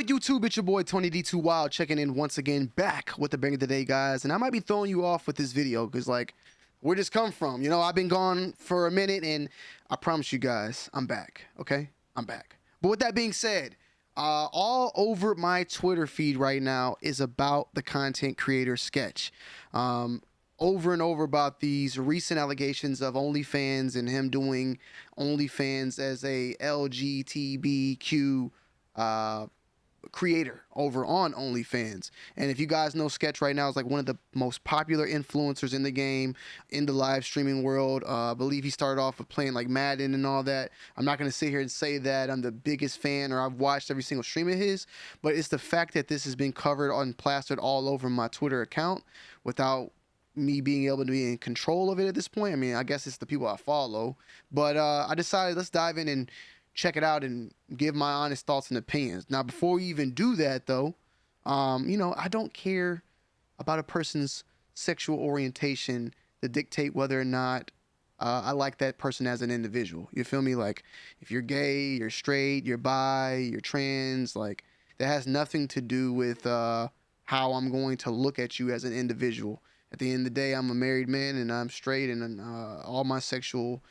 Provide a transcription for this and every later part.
good, YouTube? It's your boy Tony D2 Wild checking in once again, back with the banger today, guys. And I might be throwing you off with this video because, like, where this come from? You know, I've been gone for a minute, and I promise you guys, I'm back. Okay, I'm back. But with that being said, all over my Twitter feed right now is about the content creator Sketch. Over and over about these recent allegations of Onlyfans and him doing Onlyfans as a LGBTQ creator over on Onlyfans. And if you guys know, Sketch right now is like one of the most popular influencers in the game, in the live streaming world. I believe he started off with playing like Madden and all that. I'm not going to sit here and say that I'm the biggest fan or I've watched every single stream of his, but it's the fact that this has been covered and plastered all over my Twitter account without me being able to be in control of it at this point. I mean, I guess it's the people I follow, but I decided let's dive in and check it out and give my honest thoughts and opinions. Now, before we even do that, though, you know, I don't care about a person's sexual orientation to dictate whether or not I like that person as an individual. You feel me? Like, if you're gay, you're straight, you're bi, you're trans, like, that has nothing to do with how I'm going to look at you as an individual. At the end of the day, I'm a married man and I'm straight, and all my sexual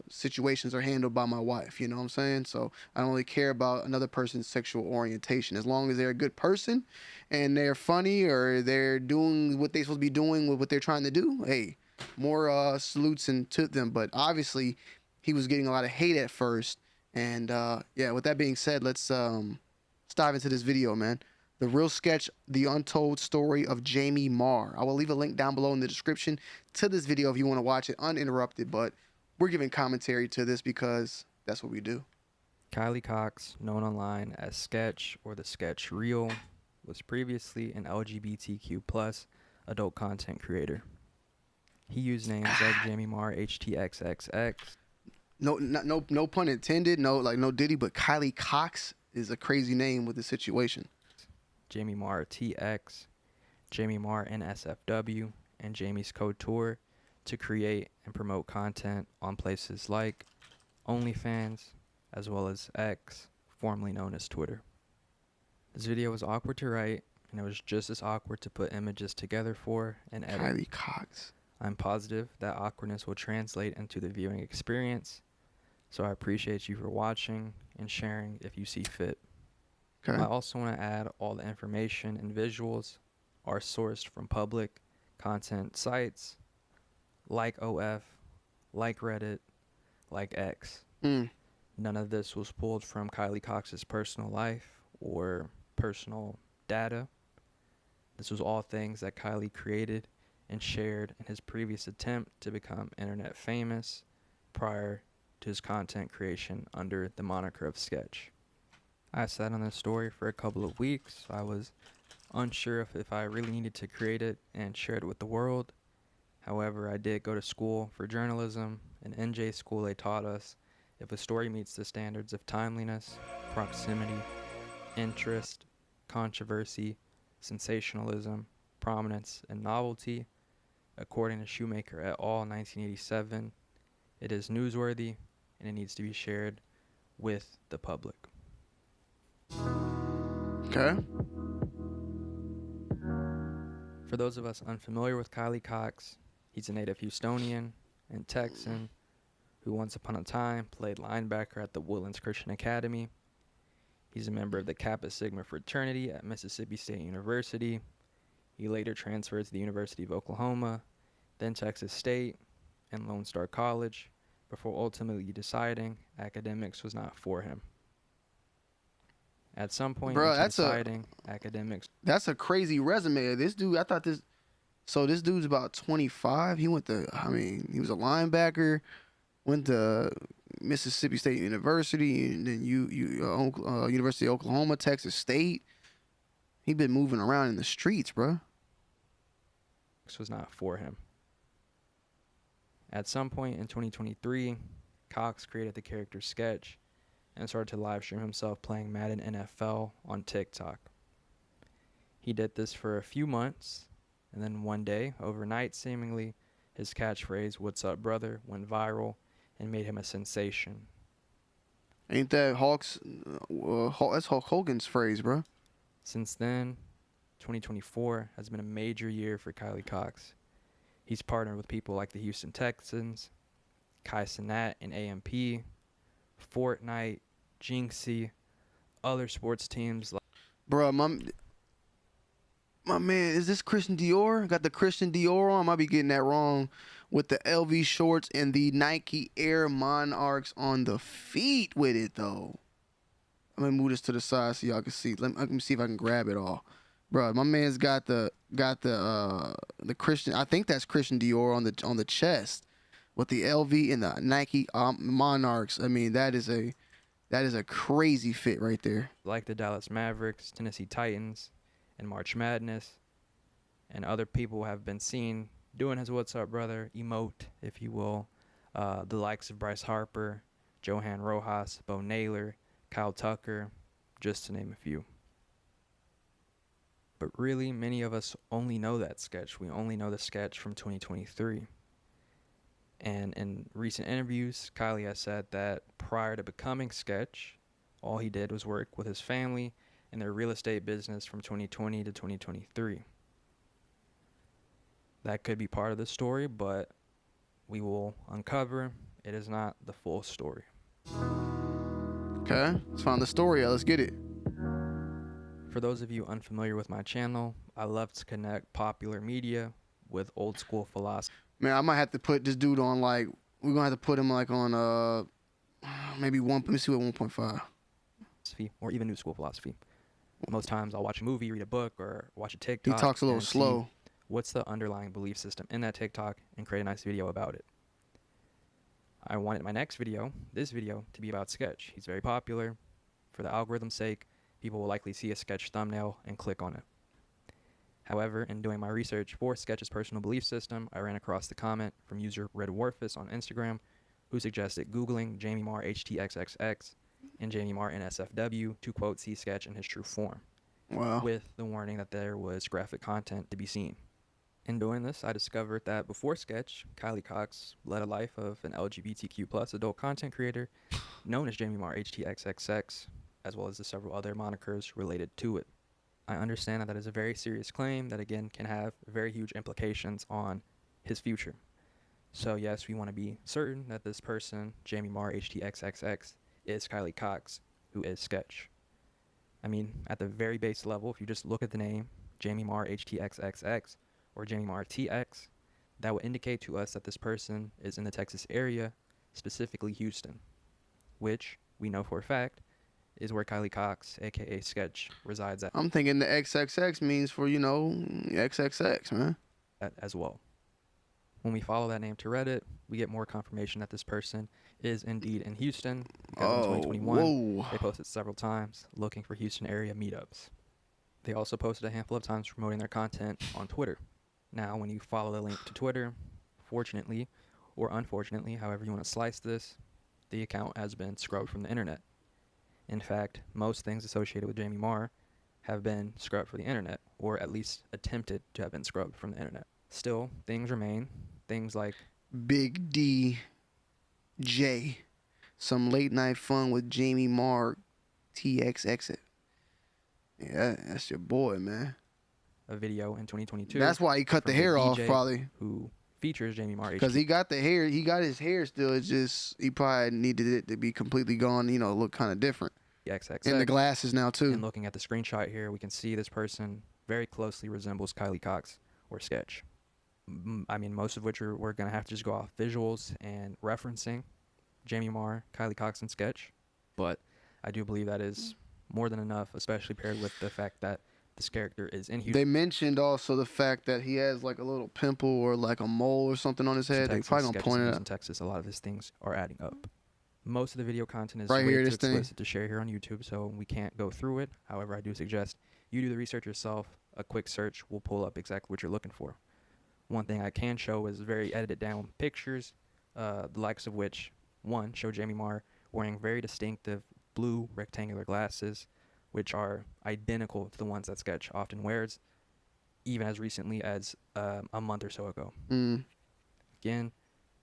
situations are handled by my wife. You know what I'm saying? So I don't really care about another person's sexual orientation as long as they're a good person and they're funny or they're doing what they're supposed to be doing with what they're trying to do. Hey, more salutes and to them. But obviously, he was getting a lot of hate at first. And yeah, with that being said, let's dive into this video, man. The Real Sketch, the untold story of Jamie Marr. I will leave a link down below in the description to this video if you want to watch it uninterrupted, but we're giving commentary to this because that's what we do. Kylie Cox, known online as Sketch or the Sketch Reel, was previously an LGBTQ+ adult content creator. He used names like Jamie Marr HTXXX. No pun intended, no Diddy, but Kylie Cox is a crazy name with the situation. Jamie Marr TX, Jamie Marr NSFW, and Jamie's Couture to create and promote content on places like Onlyfans, as well as X, formerly known as Twitter. This video was awkward to write, and it was just as awkward to put images together for and edit. Kylie Cox. I'm positive that awkwardness will translate into the viewing experience, so I appreciate you for watching and sharing if you see fit. Okay. I also want to add all the information and visuals are sourced from public content sites like OF, like Reddit, like X. None of this was pulled from Kylie Cox's personal life or personal data. This was all things that Kylie created and shared in his previous attempt to become internet famous prior to his content creation under the moniker of Sketch. I sat on this story for a couple of weeks. I was unsure if I really needed to create it and share it with the world. However, I did go to school for journalism. In NJ school, they taught us if a story meets the standards of timeliness, proximity, interest, controversy, sensationalism, prominence, and novelty, according to Shoemaker et al. 1987, it is newsworthy and it needs to be shared with the public. Okay. For those of us unfamiliar with Kylie Cox, he's a native Houstonian and Texan who once upon a time played linebacker at the Woodlands Christian Academy. He's a member of the Kappa Sigma fraternity at Mississippi State University. He later transferred to the University of Oklahoma, then Texas State, and Lone Star College, before ultimately deciding academics was not for him. At some point, academics. That's a crazy resume. This dude, I thought this. So this dude's about 25. He went to, I mean, he was a linebacker, went to Mississippi State University, and then University of Oklahoma, Texas State. He been moving around in the streets, bro. This was not for him. At some point in 2023, Cox created the character Sketch and started to live stream himself playing Madden NFL on TikTok. He did this for a few months, and then one day, overnight seemingly, his catchphrase, "What's up, brother?" went viral and made him a sensation. Ain't that Hawks? That's Hulk Hogan's phrase, bro. Since then, 2024 has been a major year for Kylie Cox. He's partnered with people like the Houston Texans, Kai Cenat and AMP, Fortnite, Jinxie, other sports teams like Bro, my man, is this Christian Dior? Got the Christian Dior on. I might be getting that wrong. With the LV shorts and the Nike Air Monarchs on the feet with it though. I'm gonna move this to the side so y'all can see. Let me see if I can grab it all. Bro, my man's got the Christian. I think that's Christian Dior on the chest with the LV and the Nike Monarchs. I mean, that is a crazy fit right there. the Dallas Mavericks, Tennessee Titans, and March Madness, and other people have been seen doing his "What's Up, Brother" emote, if you will. The likes of Bryce Harper, Johan Rojas, Bo Naylor, Kyle Tucker, just to name a few. But really, many of us only know that sketch. We only know the sketch from 2023. And in recent interviews, Kylie has said that prior to becoming Sketch, all he did was work with his family in their real estate business from 2020 to 2023. That could be part of the story, but we will uncover it is not the full story. Okay, let's find the story out. Let's get it. For those of you unfamiliar with my channel, I love to connect popular media with old school philosophy. Man, I might have to put this dude on like we're gonna have to put him like on maybe one. Let me see what 1.5. Or even new school philosophy. Most times I'll watch a movie, read a book, or watch a TikTok. He talks a little and slow. see what's the underlying belief system in that TikTok and create a nice video about it. I wanted my next video, this video, to be about Sketch. He's very popular. For the algorithm's sake, people will likely see a Sketch thumbnail and click on it. However, in doing my research for Sketch's personal belief system, I ran across the comment from user Red Warfus on Instagram, who suggested Googling Jamie Marr HTXXX and Jamie Marr NSFW to quote see Sketch in his true form, Wow. with the warning that there was graphic content to be seen. In doing this, I discovered that before Sketch, Kylie Cox led a life of an LGBTQ plus adult content creator known as Jamie Marr HTXXX, as well as the several other monikers related to it. I understand that is a very serious claim that, again, can have very huge implications on his future. So, yes, we want to be certain that this person, Jamie Marr HTXXX, is Kylie Cox, who is Sketch. I mean, at the very base level, if you just look at the name, Jamie Marr HTXXX, or Jamie Marr TX, that would indicate to us that this person is in the Texas area, specifically Houston, which we know for a fact is where Kylie Cox, aka Sketch, resides at. I'm thinking the XXX means for, XXX, man. As well. When we follow that name to Reddit, we get more confirmation that this person is indeed in Houston, because in 2021, they posted several times looking for Houston area meetups. They also posted a handful of times promoting their content on Twitter. Now, when you follow the link to Twitter, fortunately, or unfortunately, however you want to slice this, the account has been scrubbed from the internet. In fact, most things associated with Jamie Marr have been scrubbed from the internet, or at least attempted to have been scrubbed from the internet. Still, things remain. Things like Big D J, some late night fun with Jamie Marr TXX. Yeah, that's your boy, man. a video in 2022. That's why he cut the from a hair off, DJ probably. who features Jamie Marr. Because he got the hair, he got his hair still. It's just he probably needed it to be completely gone. Look kind of different. XXX. And the glasses now too. And looking at the screenshot here, we can see this person very closely resembles Kylie Cox or Sketch. I mean, most of which we're gonna have to just go off visuals and referencing Jamie Marr, Kylie Cox, and Sketch. But I do believe that is more than enough, especially paired with the fact that this character is in Houston. They mentioned also the fact that he has like a little pimple or like a mole or something on his head. They probably gonna point it out. In Texas, a lot of his things are adding up. Most of the video content is right way here, too this thing. explicit to share here on YouTube, so we can't go through it. However, I do suggest you do the research yourself. A quick search will pull up exactly what you're looking for. One thing I can show is very edited down pictures, the likes of which, one, show Jamie Marr wearing very distinctive blue rectangular glasses, which are identical to the ones that Sketch often wears, even as recently as a month or so ago. Again,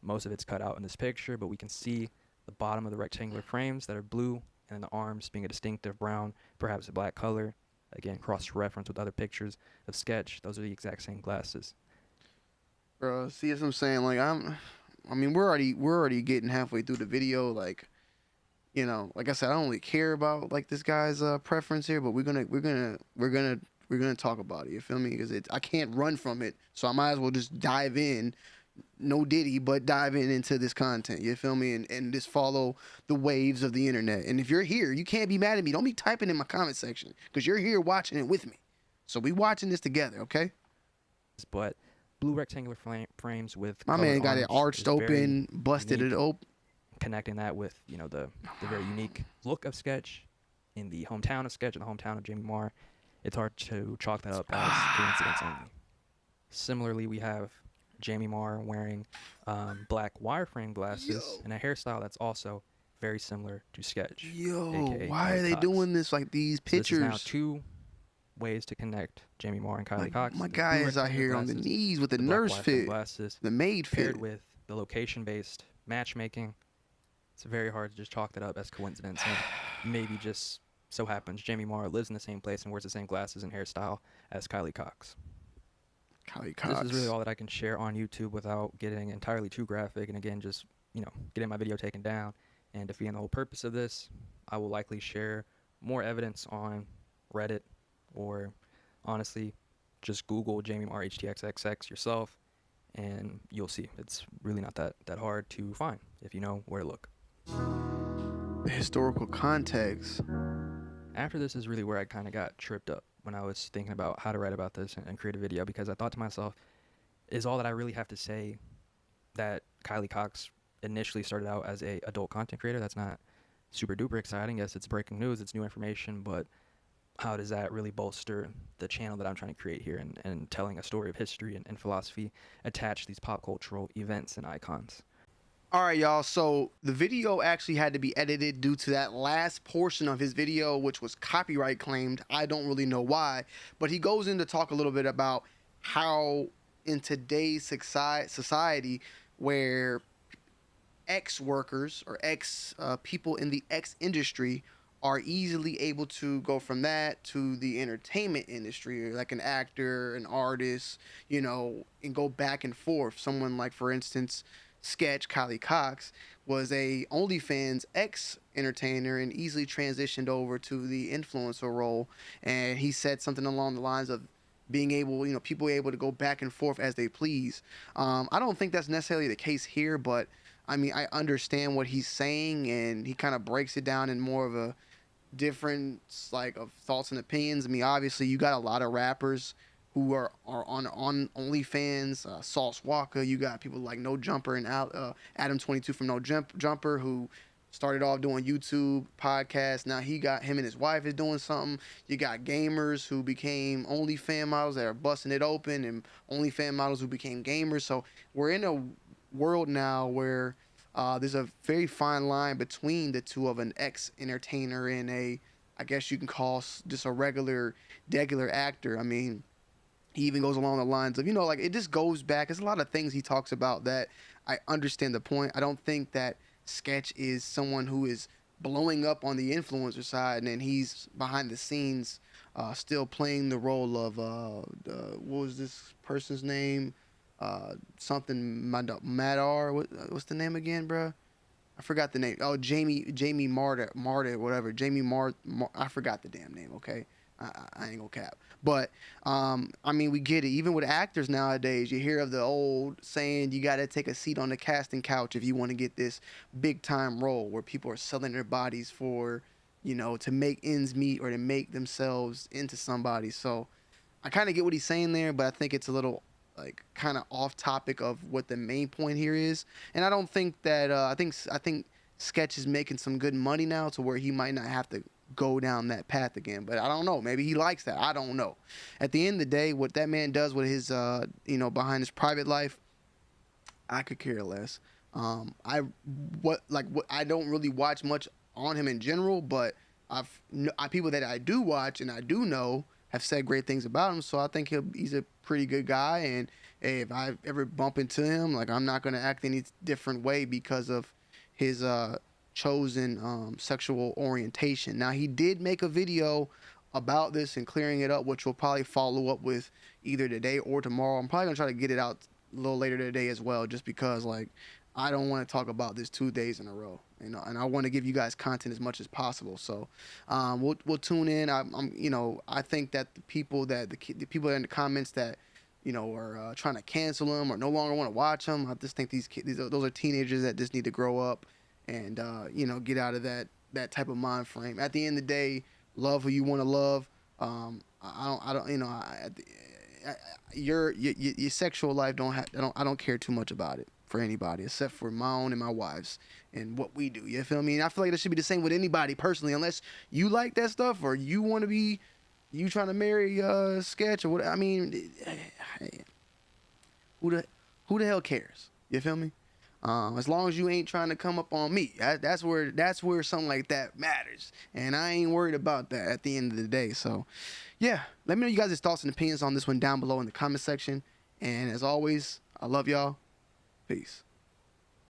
most of it's cut out in this picture, but we can see the bottom of the rectangular frames that are blue, and then the arms being a distinctive brown, perhaps a black color. Again, cross-reference with other pictures of Sketch. Those are the exact same glasses. Bro, see what I'm saying? Like I mean, we're already getting halfway through the video. Like, you know, like I said, I don't really care about like this guy's preference here, but we're gonna talk about it. You feel me? Because I can't run from it, so I might as well just dive in. No Diddy, but dive into this content. You feel me? And just follow the waves of the internet. And if you're here, you can't be mad at me. Don't be typing in my comment section because you're here watching it with me. So we watching this together, okay? But blue rectangular frames with My man got it arms arched is very open, busted unique. it open. Connecting that with, you know, the very unique look of Sketch in the hometown of Sketch and the hometown of Jamie Marr, it's hard to chalk that up as coincidence only. Similarly, we have Jamie Marr wearing black wireframe glasses and a hairstyle that's also very similar to Sketch. Yo, aka why Kylie are they Cox. doing this? Like these So this is now pictures. 2 ways to connect Jamie Marr and Kylie My Cox. my The guy blue is out rectangular here on the glasses, knees with the the black nurse wireframe fit, glasses, the maid paired fit. with the location-based matchmaking. It's very hard to just chalk that up as coincidence, and maybe just so happens Jamie Marr lives in the same place and wears the same glasses and hairstyle as Kylie Cox. Kylie Cox. This is really all that I can share on YouTube without getting entirely too graphic, and again, just, you know, getting my video taken down and defeating the whole purpose of this. I will likely share more evidence on Reddit, or honestly, just Google Jamie Marr HTXXX yourself, and you'll see. It's really not that hard to find if you know where to look. The historical context. After this is really where I kind of got tripped up when I was thinking about how to write about this and create a video, because I thought to myself, is all that I really have to say that Kylie Cox initially started out as a adult content creator? That's not super duper exciting. Yes, it's breaking news, it's new information, but how does that really bolster the channel that I'm trying to create here and telling a story of history and philosophy attached to these pop cultural events and icons? All right, y'all. So the video actually had to be edited due to that last portion of his video, which was copyright claimed. I don't really know why, but he goes in to talk a little bit about how in today's society, where ex-workers or people in the industry are easily able to go from that to the entertainment industry, like an actor, an artist, you know, and go back and forth. Someone like, for instance, Sketch, Kylie Cox, was a OnlyFans ex-entertainer and easily transitioned over to the influencer role. And he said something along the lines of being able, you know, people able to go back and forth as they please. I don't think that's necessarily the case here, but I mean, I understand what he's saying, and he kind of breaks it down in more of a difference, like, of thoughts and opinions. I mean, obviously, you got a lot of rappers who are on OnlyFans, Sauce Walker. You got people like No Jumper and Adam 22 from No Jumper, who started off doing YouTube podcasts. Now him and his wife is doing something. You got gamers who became OnlyFans models that are busting it open, and OnlyFans models who became gamers. So we're in a world now where there's a very fine line between the two of an ex-entertainer and I guess you can call just a regular actor. I mean, he even goes along the lines of, you know, like, it just goes back. There's a lot of things he talks about that I understand the point. I don't think that Sketch is someone who is blowing up on the influencer side and then he's behind the scenes still playing the role of, what was this person's name? Something Madar. What's the name again, bro? I forgot the name. Oh, Jamie Marta, whatever. I forgot the damn name. Okay, I ain't gonna cap. But I mean, we get it. Even with actors nowadays, you hear of the old saying, you got to take a seat on the casting couch if you want to get this big time role, where people are selling their bodies for, you know, to make ends meet or to make themselves into somebody. So I kind of get what he's saying there, but I think it's a little like kind of off topic of what the main point here is. And I don't think that I think Sketch is making some good money now to where he might not have to go down that path again. But I don't know. Maybe he likes that. I don't know. At the end of the day, what that man does with his you know, behind his private life, I could care less. I don't really watch much on him in general, but people that I do watch and I do know have said great things about him. So I think he's a pretty good guy. And hey, if I ever bump into him, like, I'm not gonna act any different way because of his chosen sexual orientation. Now, he did make a video about this and clearing it up, which we'll probably follow up with either today or tomorrow. I'm probably gonna try to get it out a little later today as well, just because like I don't want to talk about this 2 days in a row, you know, and I want to give you guys content as much as possible. So we'll tune in. I'm you know, I think that the people that the people in the comments that you know are trying to cancel him or no longer want to watch him, I just think these kids, those are teenagers that just need to grow up and you know, get out of that type of mind frame. At the end of the day, love who you want to love. I don't, you know, your sexual life I don't care too much about it for anybody except for my own and my wife's and what we do. You feel me? And I feel like that should be the same with anybody personally, unless you like that stuff or you want to be, you trying to marry Sketch or what. I mean, who the hell cares? You feel me? As long as you ain't trying to come up on me, that's where something like that matters, and I ain't worried about that at the end of the day. So, yeah, let me know you guys' thoughts and opinions on this one down below in the comment section. And as always, I love y'all. Peace.